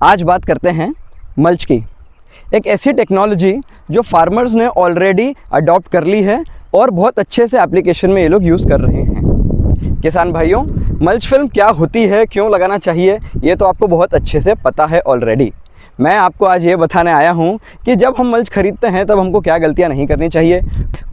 आज बात करते हैं मल्च की, एक ऐसी टेक्नोलॉजी जो फार्मर्स ने ऑलरेडी अडॉप्ट कर ली है और बहुत अच्छे से एप्लीकेशन में ये लोग यूज़ कर रहे हैं। किसान भाइयों, मल्च फिल्म क्या होती है, क्यों लगाना चाहिए, ये तो आपको बहुत अच्छे से पता है ऑलरेडी। मैं आपको आज ये बताने आया हूँ कि जब हम मल्च खरीदते हैं तब हमको क्या गलतियाँ नहीं करनी चाहिए,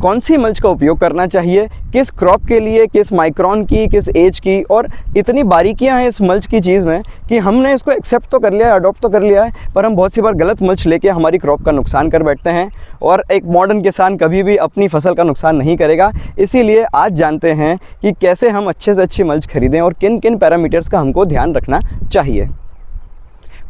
कौन सी मल्च का उपयोग करना चाहिए, किस क्रॉप के लिए, किस माइक्रोन की, किस एज की, और इतनी बारीकियां हैं इस मल्च की चीज़ में कि हमने इसको एक्सेप्ट तो कर लिया है, अडॉप्ट तो कर लिया है, पर हम बहुत सी बार गलत मल्च लेके हमारी क्रॉप का नुकसान कर बैठते हैं। और एक मॉडर्न किसान कभी भी अपनी फसल का नुकसान नहीं करेगा। इसीलिए आज जानते हैं कि कैसे हम अच्छे से अच्छी मल्च खरीदें और किन किन पैरामीटर्स का हमको ध्यान रखना चाहिए।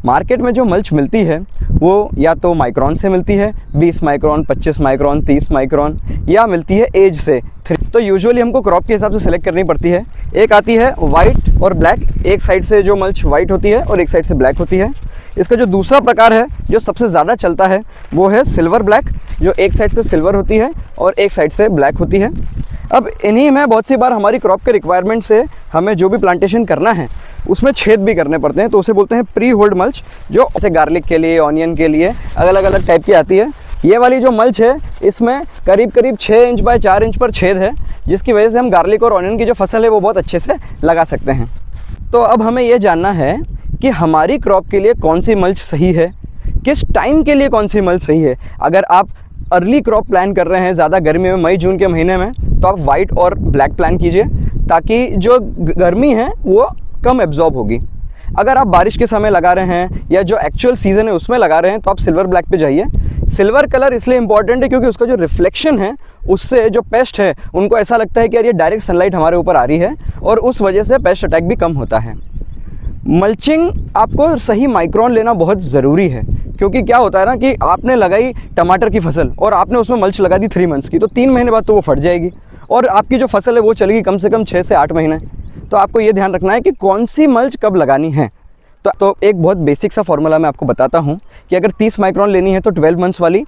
मार्केट में जो मल्च मिलती है वो या तो माइक्रोन से मिलती है, 20 माइक्रोन, 25 माइक्रोन, 30 माइक्रोन, या मिलती है एज से 3। तो यूजुअली हमको क्रॉप के हिसाब से सिलेक्ट करनी पड़ती है। एक आती है वाइट और ब्लैक, एक साइड से जो मल्च वाइट होती है और एक साइड से ब्लैक होती है। इसका जो दूसरा प्रकार है जो सबसे ज़्यादा चलता है वो है सिल्वर ब्लैक, जो एक साइड से सिल्वर होती है और एक साइड से ब्लैक होती है। अब इन्हीं में बहुत सी बार हमारी क्रॉप के रिक्वायरमेंट से हमें जो भी प्लांटेशन करना है उसमें छेद भी करने पड़ते हैं, तो उसे बोलते हैं प्री होल्ड मल्च, जो जैसे गार्लिक के लिए, ऑनियन के लिए अलग अलग टाइप की आती है। ये वाली जो मल्च है इसमें करीब 6 इंच बाय 4 इंच पर छेद है, जिसकी वजह से हम गार्लिक और ऑनियन की जो फसल है वो बहुत अच्छे से लगा सकते हैं। तो अब हमें ये जानना है कि हमारी क्रॉप के लिए कौन सी मल्च सही है, किस टाइम के लिए कौन सी मल्च सही है। अगर आप अर्ली क्रॉप प्लान कर रहे हैं ज़्यादा गर्मी में, मई जून के महीने में, तो आप वाइट और ब्लैक प्लान कीजिए ताकि जो गर्मी है वो कम एब्जॉर्ब होगी। अगर आप बारिश के समय लगा रहे हैं या जो एक्चुअल सीज़न है उसमें लगा रहे हैं तो आप सिल्वर ब्लैक पे जाइए। सिल्वर कलर इसलिए इंपॉर्टेंट है क्योंकि उसका जो रिफ्लेक्शन है उससे जो पेस्ट है उनको ऐसा लगता है कि यार ये डायरेक्ट सनलाइट हमारे ऊपर आ रही है, और उस वजह से पेस्ट अटैक भी कम होता है। मल्चिंग आपको सही माइक्रोन लेना बहुत ज़रूरी है, क्योंकि क्या होता है ना कि आपने लगाई टमाटर की फसल और आपने उसमें मल्च लगा दी 3 मंथ्स की, तो 3 महीने बाद तो वो फट जाएगी और आपकी जो फसल है वो चलेगी कम से कम 6 से 8 महीने। तो आपको ये ध्यान रखना है कि कौन सी मल्च कब लगानी है। तो एक बहुत बेसिक सा फॉर्मूला मैं आपको बताता हूँ कि अगर 30 माइक्रोन लेनी है तो 12 मंथ्स वाली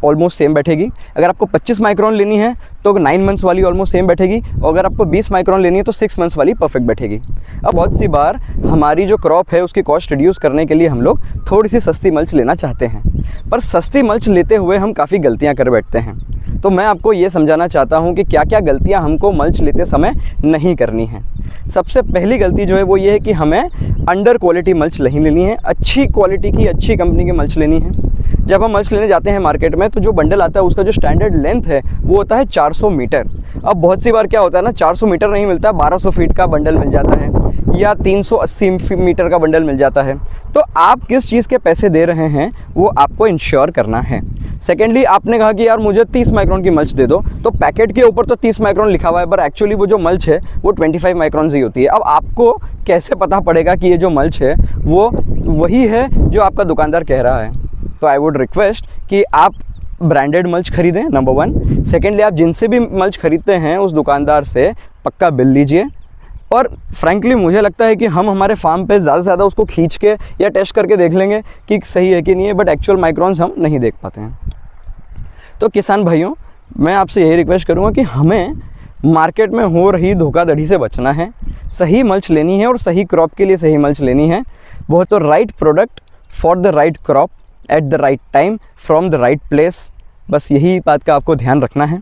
ऑलमोस्ट सेम बैठेगी। अगर आपको 25 माइक्रोन लेनी है तो 9 मंथ्स वाली ऑलमोस्ट सेम बैठेगी, और अगर आपको 20 माइक्रोन लेनी है तो 6 मंथ्स वाली परफेक्ट बैठेगी। अब बहुत सी बार हमारी जो क्रॉप है उसकी कॉस्ट रिड्यूस करने के लिए हम लोग थोड़ी सी सस्ती मल्च लेना चाहते हैं, पर सस्ती मल्च लेते हुए हम काफ़ी गलतियाँ कर बैठते हैं। तो मैं आपको ये समझाना चाहता हूँ कि क्या क्या गलतियाँ हमको मल्च लेते समय नहीं करनी है। सबसे पहली गलती जो है वो ये है कि हमें अंडर क्वालिटी मल्च नहीं लेनी है, अच्छी क्वालिटी की, अच्छी कंपनी की मल्च लेनी है। जब हम मल्च लेने जाते हैं मार्केट में तो जो बंडल आता है उसका जो स्टैंडर्ड लेंथ है वो होता है 400 मीटर। अब बहुत सी बार क्या होता है ना, 400 मीटर नहीं मिलता, 1200 फीट का बंडल मिल जाता है या 380 मीटर का बंडल मिल जाता है। तो आप किस चीज़ के पैसे दे रहे हैं वो आपको इंश्योर करना है। सेकेंडली, आपने कहा कि यार मुझे 30 माइक्रोन की मल्च दे दो, तो पैकेट के ऊपर तो 30 माइक्रोन लिखा हुआ है, पर एक्चुअली वो जो मल्च है वो 25 माइक्रोन ही होती है। अब आपको कैसे पता पड़ेगा कि ये जो मल्च है वो वही है जो आपका दुकानदार कह रहा है। तो आई वुड रिक्वेस्ट कि आप ब्रांडेड मल्च खरीदें, नंबर 1। सेकेंडली, आप जिनसे भी मल्च खरीदते हैं उस दुकानदार से पक्का बिल लीजिए। और फ्रैंकली मुझे लगता है कि हम हमारे फार्म पे ज़्यादा से ज़्यादा उसको खींच के या टेस्ट करके देख लेंगे कि सही है कि नहीं है, बट एक्चुअल माइक्रोन्स हम नहीं देख पाते हैं। तो किसान भाइयों, मैं आपसे यही रिक्वेस्ट करूँगा कि हमें मार्केट में हो रही धोखाधड़ी से बचना है, सही मल्च लेनी है और सही क्रॉप के लिए सही मल्च लेनी है। वो तो right product for the right crop at the right time from the right place. बस यही बात का आपको ध्यान रखना है,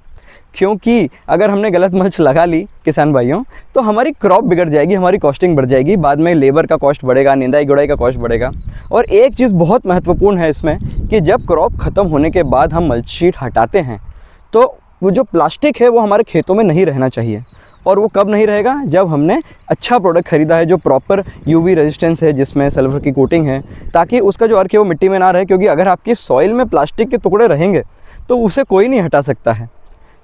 क्योंकि अगर हमने गलत मल्च लगा ली किसान भाइयों तो हमारी क्रॉप बिगड़ जाएगी, हमारी कॉस्टिंग बढ़ जाएगी, बाद में लेबर का कॉस्ट बढ़ेगा, निंदाई गुड़ाई का कॉस्ट बढ़ेगा। और एक चीज़ बहुत महत्वपूर्ण है इसमें कि जब क्रॉप ख़त्म होने के बाद हम मल्च शीट हटाते हैं तो वो जो प्लास्टिक है वो हमारे खेतों में नहीं रहना चाहिए। और वो कब नहीं रहेगा? जब हमने अच्छा प्रोडक्ट ख़रीदा है जो प्रॉपर यूवी रेजिस्टेंस है, जिसमें सल्फर की कोटिंग है, ताकि उसका जो अर्क है वो मिट्टी में ना रहे। क्योंकि अगर आपकी सॉइल में प्लास्टिक के टुकड़े रहेंगे तो उसे कोई नहीं हटा सकता है।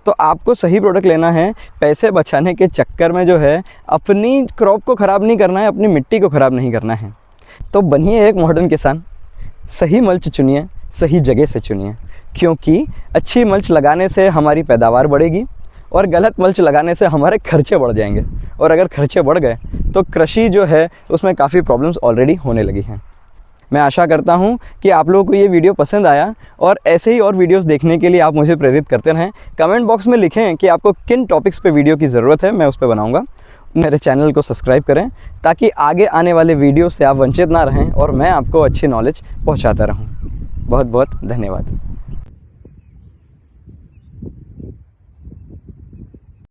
तो आपको सही प्रोडक्ट लेना है, पैसे बचाने के चक्कर में जो है अपनी क्रॉप को ख़राब नहीं करना है, अपनी मिट्टी को ख़राब नहीं करना है। तो बनिए एक मॉडर्न किसान, सही मल्च चुनिए, सही जगह से चुनिए, क्योंकि अच्छी मल्च लगाने से हमारी पैदावार बढ़ेगी और गलत मल्च लगाने से हमारे खर्चे बढ़ जाएंगे। और अगर खर्चे बढ़ गए तो कृषि जो है उसमें काफ़ी प्रॉब्लम्स ऑलरेडी होने लगी हैं। मैं आशा करता हूं कि आप लोगों को ये वीडियो पसंद आया, और ऐसे ही और वीडियोस देखने के लिए आप मुझे प्रेरित करते रहें। कमेंट बॉक्स में लिखें कि आपको किन टॉपिक्स पे वीडियो की ज़रूरत है, मैं उस पर बनाऊंगा। मेरे चैनल को सब्सक्राइब करें ताकि आगे आने वाले वीडियो से आप वंचित ना रहें और मैं आपको अच्छी नॉलेज पहुंचाता रहूं। बहुत बहुत धन्यवाद।